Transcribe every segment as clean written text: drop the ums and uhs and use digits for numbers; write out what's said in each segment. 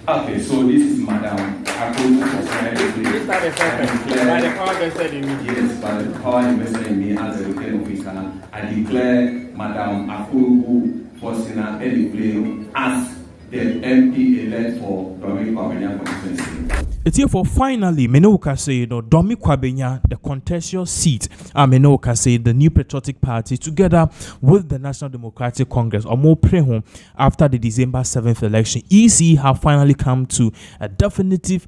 Okay, so this is Madam Akuru. Yes, by the power invested in me as a returning officer, I declare Madam Akuru Faustina Elibleu as the MP elect for Kwabenya constituency. It's here for finally, Menoka say, Domi Kwabenya, the contentious seat, Menoka say, the New Patriotic Party, together with the National Democratic Congress, or more pre-home after the December 7th election. EC have finally come to a definitive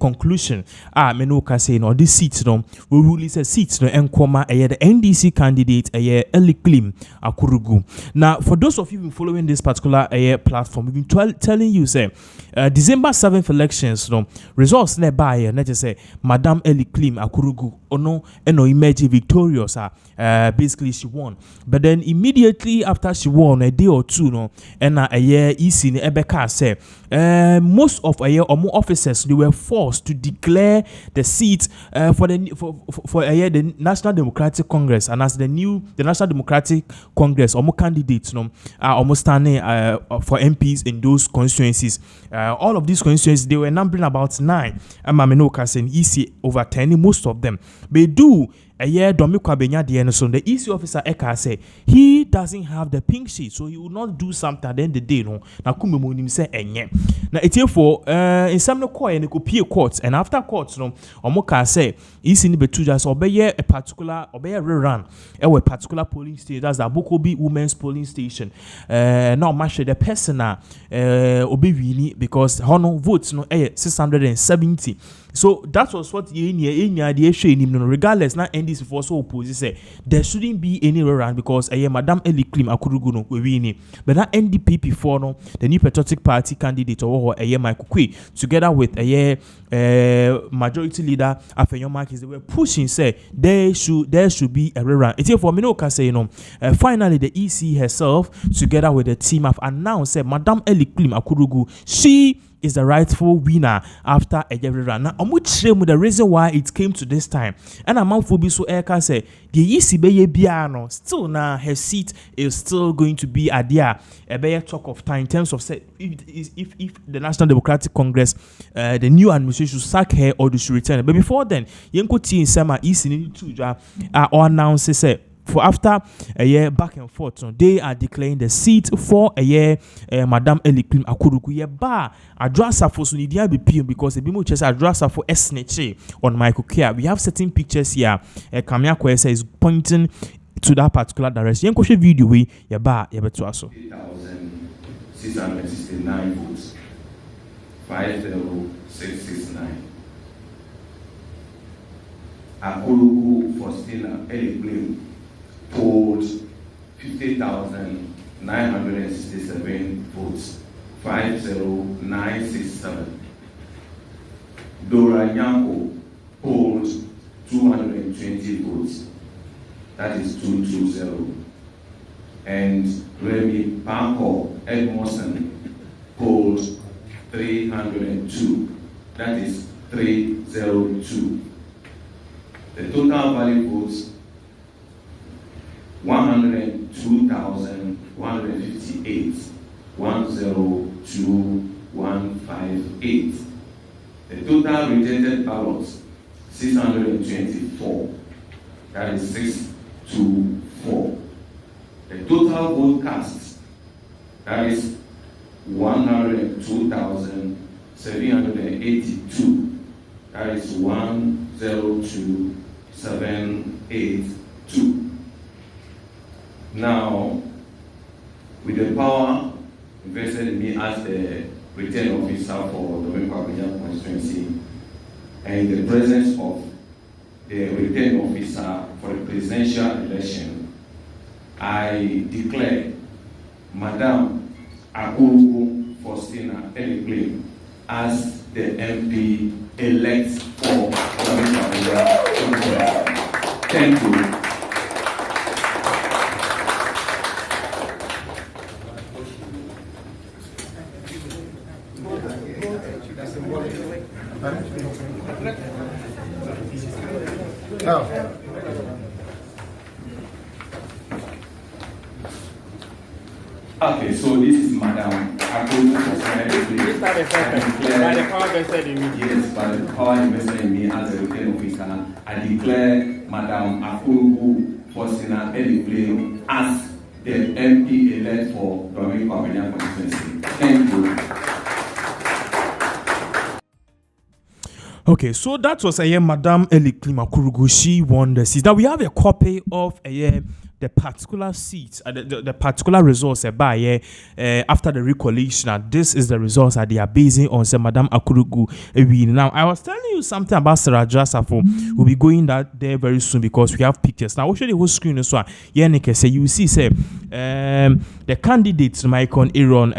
conclusion. Menoka say, this seat, will release a seat, Nkoma, the NDC candidate, Eliklim Akurugu. Now, for those of you who following this particular platform, we've been telling you, say, December 7th elections, results nearby, let us say, Madame Eliklim Akurugu, no emerged victorious. Basically, she won. But then immediately after she won, a day or two, and a year is in Ebeka say, most of or more officers, they were forced to declare the seat for the National Democratic Congress, and as the National Democratic Congress, more candidates, almost standing for MPs in those constituencies. All of these constituencies, they were numbering about 9. And Mamenoka saying EC overturning most of them. They do a year Domi Kwabenya the EC officer Eka say he doesn't have the pink sheet, so he will not do something at the end of the day. No, now Kumemu say enye. Now it's here for in some no court and could courts, and after courts, Omoka say EC ni betu just obey a particular rerun a particular polling station. That's the Bokobi Women's Polling Station. Now match the person obi because hono votes 670. So that was what regardless now NDC for so oppose say there shouldn't be any rerun because Madam Eliklim Akurugu no we but that NDP for no the New Patriotic Party candidate or Michael Kwe together with majority leader Afenyo Marquis, they were pushing say there should be a rerun. It's here for me no can say finally the EC herself together with the team have announced say Madam Eliklim Akurugu she is the rightful winner after a year run. Now, the reason why it came to this time, and a month will be so Eka say the ECB biano still now her seat is still going to be a dear a better talk of time in terms of say if the National Democratic Congress the new administration should sack her or they should return. But before then, Yenko T in Sama EC to announce say for after a year back and forth, they are declaring the seat for a year. Madame Eliklim Akurugu ye ba address for Sunidia BP because the Bimu chess address for Esneche on Michael Kia. We have certain pictures here. Kamia Kwesa is pointing to that particular direction. Yenko video we ye ba ye betu aso. 8,669 votes. 50669. Akurugu Faustina Eliklim polled 50,967 votes, 50967. Dora Nyanko polled 220 votes, that is 220. And Remy Panko Edmondson polled 302, that is 302. The total valid votes 102,158, 102,158. The total rejected ballots 624, that is 624. The total vote cast, that is 102,782, that is 102,782. Now, with the power invested in me as the returning officer for the Kwabenya constituency and the presence of the returning officer for the presidential election, I declare Madame Akurugu Faustina Eliklim as the MP elect for the Kwabenya constituency. Thank you. Okay, so this is Madam Akurugu Akurugu for by the power vested in me. Yes, by the power invested in me as a returning officer, I declare Madam Akurugu Faustina Eliklim as the MP elect for Kwabenya constituency. Thank you. Okay, so that was Madam Eliklim Akurugu. She won the seat. Now we have a copy of the particular seat, the particular results by after the recollation. Now this is the results that they are basing on. Say Madam Akurugu win. Now I was telling you something about Sarah Jasafo. We'll be going there very soon because we have pictures. Now we'll show the whole screen as well. Yeah, Nick say you see say the candidates Michael Aaron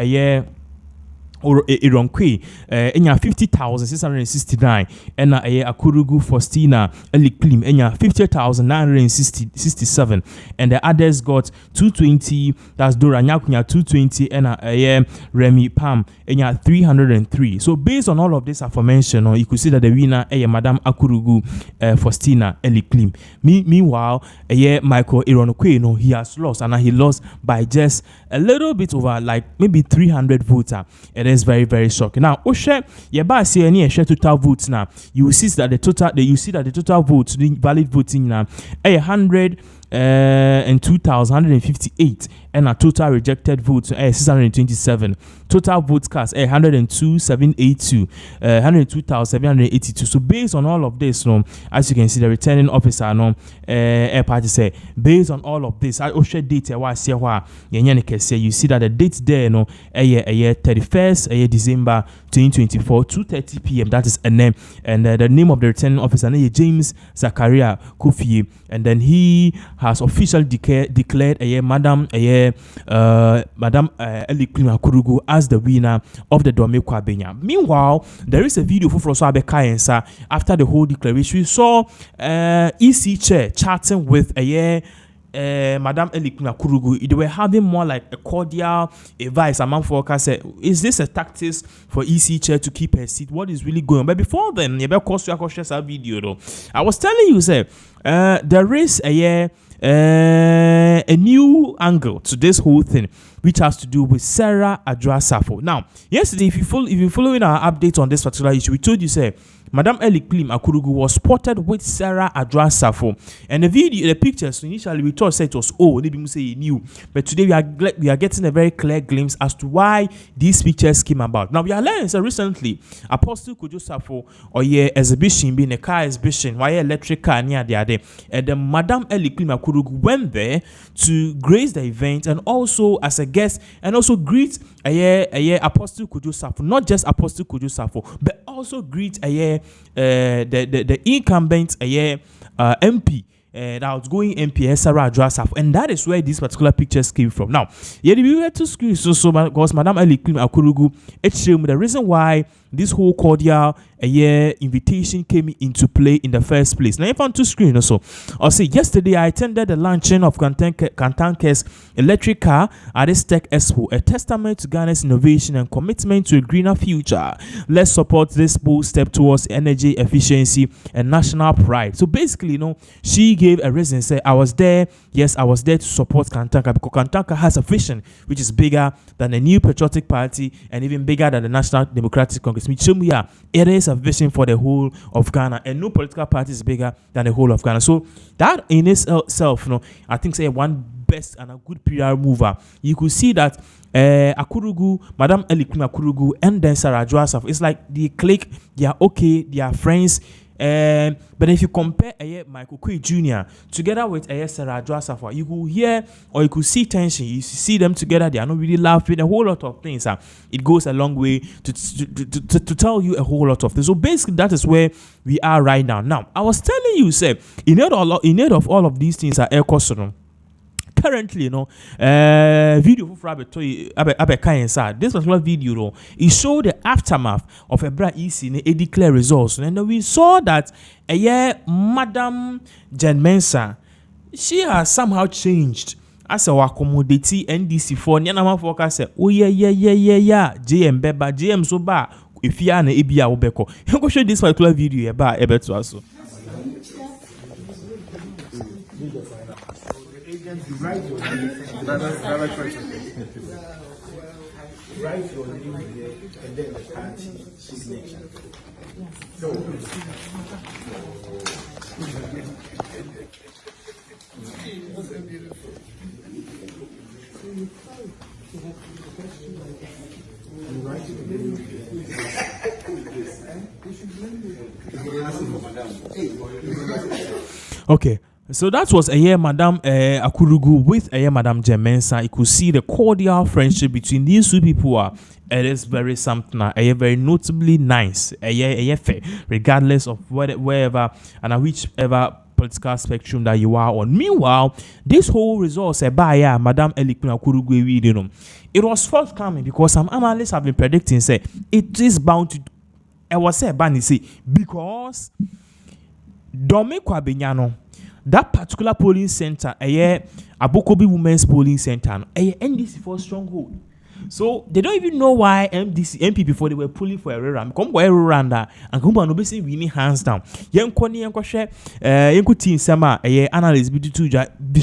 or Iron Kwe, 50,669, and Akurugu Faustina Eliklim, 50,967, and the others got 220. That's Dora Nyakunya 220, and Remy Pam, 303. So based on all of this aforementioned, you could see that the winner Madam Akurugu Faustina Eliklim. Meanwhile, Michael Iron Kwe, he has lost, and he lost by just a little bit over, like maybe 300 votes. It is very, very shocking. Now, Oshe, yeba see any total votes now. You will see that the total votes, the valid voting now, 102,158, and a total rejected votes 627. Total votes cast 102,782, 102,782. So based on all of this, as you can see, the returning officer, party say based on all of this, I share data. Why see why you see that the date there, 31st December 2024, 2:30 p.m. That is a name, and the name of the returning officer, James Zachariah Kofi, and then he has officially declared Madam Eliklim Akurugu as the winner of the Dome Kwabenya. Meanwhile, there is a video for Abeka after the whole declaration. We saw EC chair chatting with Madam Eliklim Akurugu. They were having more like a cordial advice among folks. Is this a tactic for EC chair to keep her seat? What is really going on? But before then, you better share a video though. I was telling you, there is a new angle to this whole thing, which has to do with Sarah Adra-Safo. Now, yesterday, if you following our update on this particular issue, we told you Madam Eliklim Akurugu was spotted with Sarah Adra-Safo, and the pictures initially we thought it was maybe say he knew, but today we are getting a very clear glimpse as to why these pictures came about. Now we are learning recently Apostle Kojo Safo exhibition being a car exhibition, why electric car near there, and then Madam Eliklim Akurugu went there to grace the event and also as a guest and also greet Apostle Kojo Safo, not just Apostle Kojo Safo, but also greet the incumbent MP, the outgoing MP Sarah Adra-Safo, and that is where these particular pictures came from. Now, we were to screen so because Madam Eliklim Akurugu, the reason why this whole cordial invitation came into play in the first place. Now, if on to screen also, I'll say yesterday I attended the launching of Kantanke's electric car at this Tech Expo, a testament to Ghana's innovation and commitment to a greener future. Let's support this bold step towards energy efficiency and national pride. So basically, she gave a reason. Say, I was there. Yes, I was there to support Kantanka because Kantanka has a vision which is bigger than the New Patriotic Party and even bigger than the National Democratic Congress. It is a vision for the whole of Ghana, and no political party is bigger than the whole of Ghana. So that in itself, I think say one best and a good PR mover. You could see that Akurugu, Madam Eliklim Akurugu, and then Sarah Adra-Safo, it's like they click, they are okay, they are friends. But if you compare Michael Kwe Jr. together with Sarah Adra-Safo, you could hear or you could see tension. You see them together, they are not really laughing, a whole lot of things. It goes a long way to tell you a whole lot of things. So basically, that is where we are right now. Now, I was telling you, in need of all of these things are air costume. Currently, video for this particular video, it showed the aftermath of Ebra EC a declare results, and then we saw that Madam Jen Mensah, she has somehow changed. As a accommodate NDC for Nyanama Foka said, oh yeah, JM Beba, JM Soba, if you are an ABA Obeko. You go show this particular video about Ebetu also. write your name here and then the party signature. So, okay. So that was Madam Akurugu with Madam Jemensa. You could see the cordial friendship between these two people. It is very something, very notably nice. Fair, regardless of wherever and whichever political spectrum that you are on. Meanwhile, this whole result said by Madam Akurugu, it was forthcoming because some analysts have been predicting say it is bound to. I was say because Dome Kwabenya, that particular polling center, Abokobi Women's Polling Center, NDC for stronghold. So they don't even know why NPP before they were pulling for a rerun. Come go a rerun and come on obviously winning hands down. Yenko team sama analyst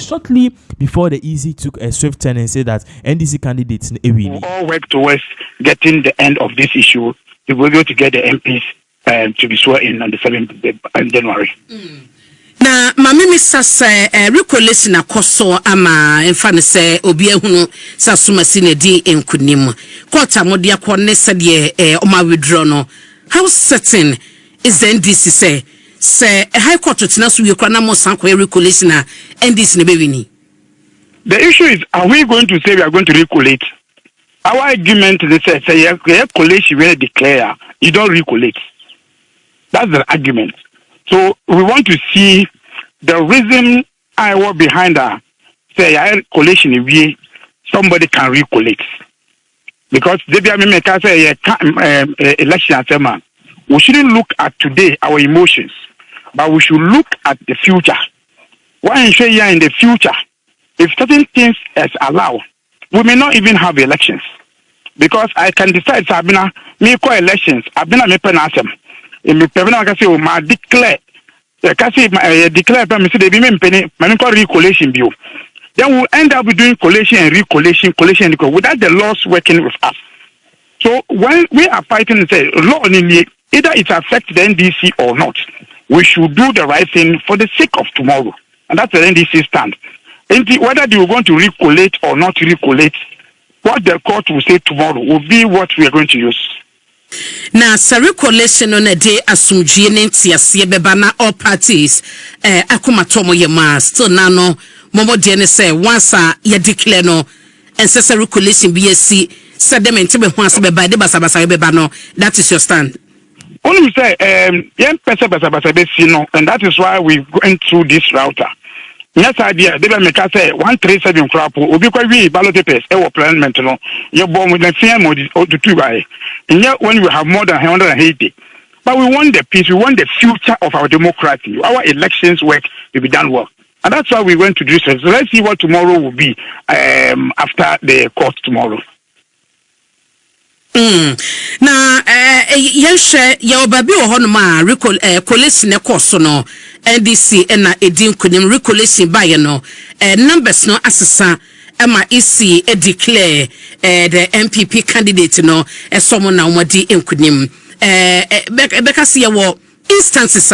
shortly before the EC took a swift turn and said that NDC candidates we all work towards getting the end of this issue. We will go to get the MPs to be sworn in on the 7th of January. Na mami sasa recollection akoso ama emfa se obi ehunu sasuma sinedi enkunim kwata mode akone se de oma withdraw no. How certain is the NDC say high court tina so yekra na mo sanko recollection NDC ne bewini? The issue is, are we going to say we are going to recollate? Our argument is say collation when declare you don't recollate. That's the argument. So we want to see the reason I was behind her. Say I collation if somebody can recollect. Because they say election we shouldn't look at today our emotions, but we should look at the future. Why ensure in the future, if certain things is allowed, we may not even have elections. Because I can decide Sabina, me call elections, Abina me penasem. Me pevena ka say o ma declare. Ka say declare me say they be me penny, me call recollation bill. Then we'll end up doing collation and recollation, collation without the laws working with us. So when we are fighting and say law either it affects the NDC or not, we should do the right thing for the sake of tomorrow. And that's the NDC stand. Whether they are going to recollate or not recollate, what the court will say tomorrow will be what we are going to use. Na recollation on a day asumdie ntiase beba na all parties akomatomo yema still nano momo de ne say once ya declare no ensese recollation BSc sediment be ho ase beba de basabasa beba no. That is your stand. Only say yen pesa basabasa be si no, and that is why we went through this router. Yes, idea. They will make us say 137 crap. Obi kwa we ballot papers. Our parliament no. You born with the fear mode or the two by. And yet when we have more than 180, but we want the peace. We want the future of our democracy. Our elections work to be done well, and that's why we went to do this. So let's see what tomorrow will be after the court tomorrow. Na yenshe ya obabi ohonoma recollation course no NDC na edin kunim recollation by no numbers no asesa ema EC declare the NPP candidate no someone na wadi enkunim beka se wo instances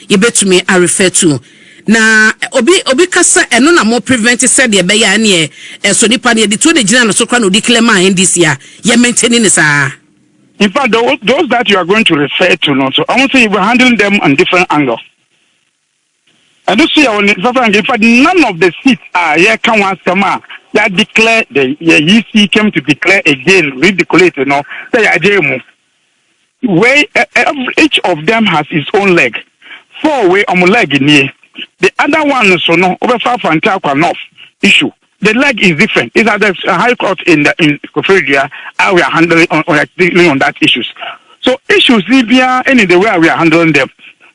ye betumi a refer to na obi kasa eno na mo prevent said ye be ya ne so nipa ne de to de gina no so kwa no declare ma NDC ye maintaining this In fact, those that you are going to refer to, no, so I want to say you will handle them on different angles. I do see in fact, none of the seats are here. Can one summer that declare the EC came to declare again, ridiculate, you know, say ajemu. Where each of them has its own leg. 4 way on leg in here. The other one, so no, over 5 and 12 north issue. The leg is different. It's at the High Court in Kwabenya, how we are handling on that issues. So issues, Libya, any the way we are handling them.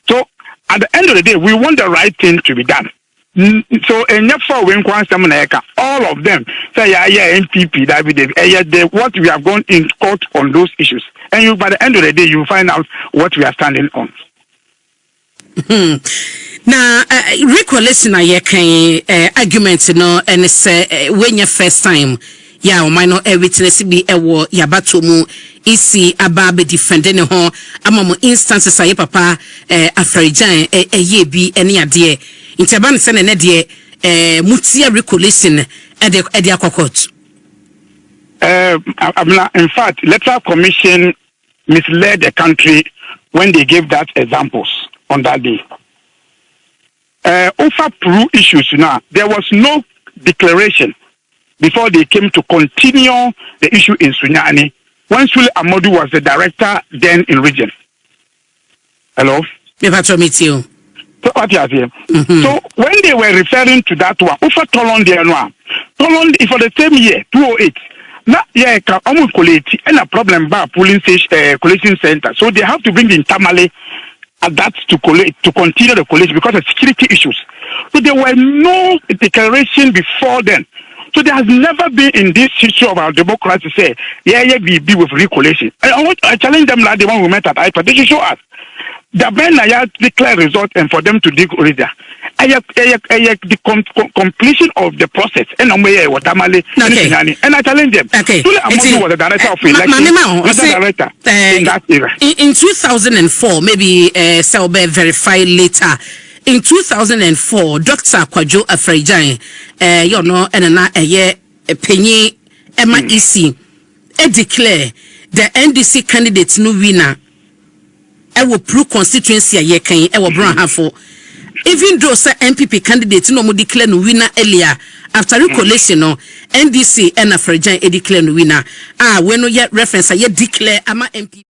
So at the end of the day, we want the right thing to be done. So all of them say yeah NPP that we what we have gone in court on those issues, and by the end of the day you find out what we are standing on. Na recollation na ye kan argument no and say when your first time ya o minor witness bi ewo yabato mu isi aba be defend ne ho ama mo instances aye papa afrejan ye bi ene ade inteba ne se ne de mutia recollection ede akokot. In fact, electoral commission misled the country when they gave that examples on that day. Over Peru issues now, there was no declaration before they came to continue the issue in Sunyani when Sule Amodu was the director then in region. Hello? So what you are saying? So when they were referring to that one, over Tolon there now, Tolon for the same year, 2008. Now, yeah, almost collate and a problem about polling collation center. So they have to bring in Tamale at that to collate to continue the collation because of security issues. So there were no declaration before then. So there has never been in this issue of our democracy say, we be with recollation. I challenge them like the one we met at IPA. They should show us. The Ben declare result and for them to dig order. The completion of the process and and I challenge them. Okay. Amodu was the director of election. In that era. In 2004, maybe Selbe verify later. In 2004, Dr. Kwajo Afrejan, you know, and penny Emma EC, declare the NDC candidates no winner. I will prove constituency a yekan I will bring her for. Even though say NPP candidates no more declare no winner earlier after recollation no NDC and Afrejan declare no winner. When no yet reference I yet declare ama NPP.